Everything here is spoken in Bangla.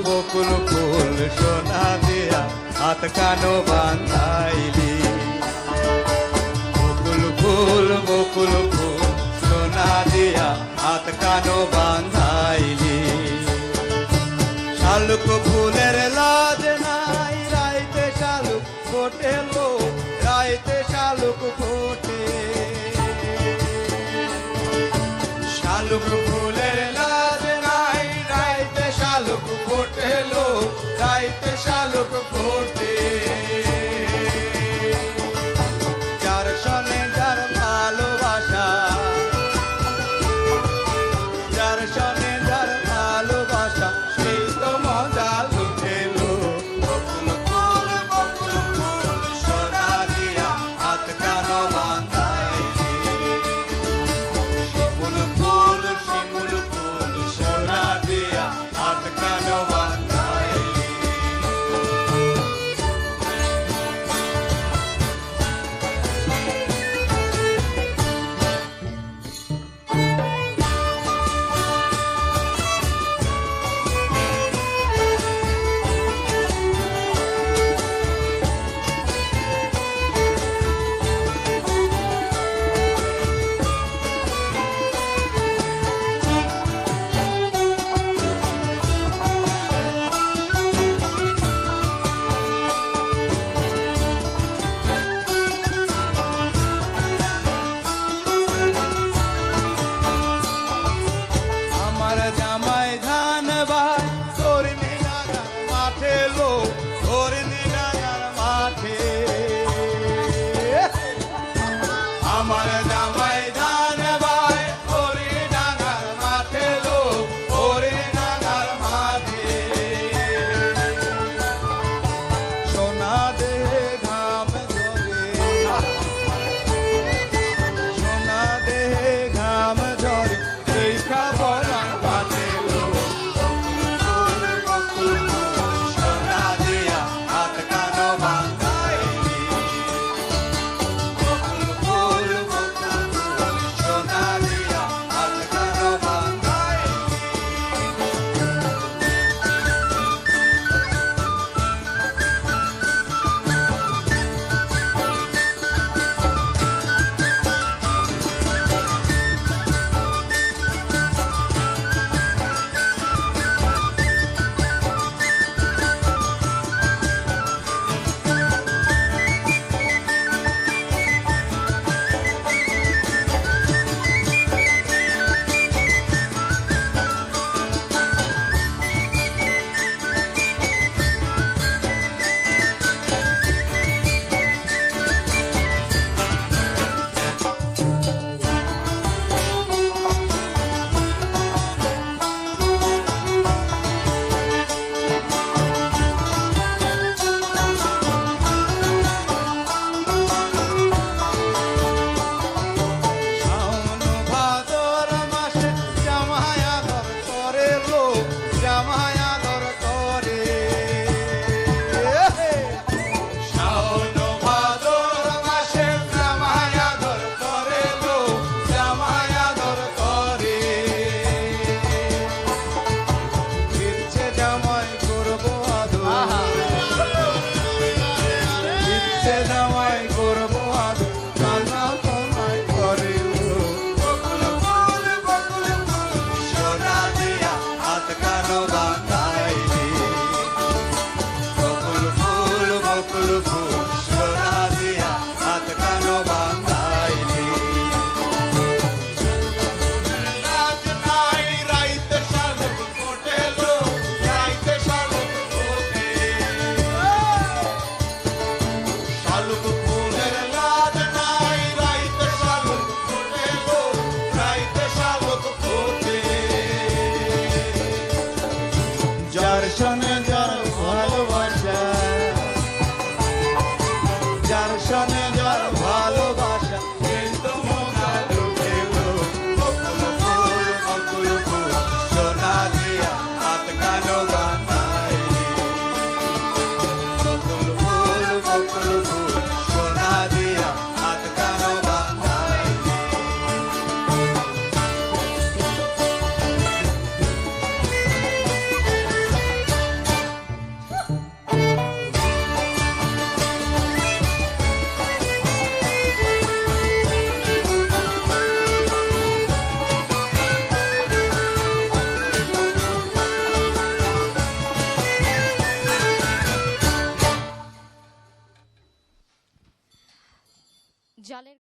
বকুল ফুল সোনা দিয়া হাত কানো বান্ধাইলি। বকুল ফুল সোনা দিয়া হাত কানো বান্ধাইলি। শালুক ফুলের লাজ নাই রাইতে শালুক ফোটে লো, রাইতে শালুক ফোটে। শালুক ফুলের লাজ নাই রাইতে শালুক ফোটে লো, রাইতে শালুক ফোটে। যার সনে যার ভালোবাসা, যার সনে যার ভালোবাসা সেই তো মজা লুটে লো। বকুল ফুল সোনা দিয়া হাত কানো বান্ধাইলি। শিমুল ফুল সোনা দিয়া হাত কানো বান্ধাইলি। জামাই ধান ভাই তোর নিরাগার মাঠে লো, তোর নিরাগার মাঠে। আমার জামাই ধান ভাই তোর নিরাগার মাঠে লো, তোর নিরাগার মাঠে। সোনা দেহে ঘাম ঝরে, সোনা দেহে ঘাম ঝরে এই খাবার said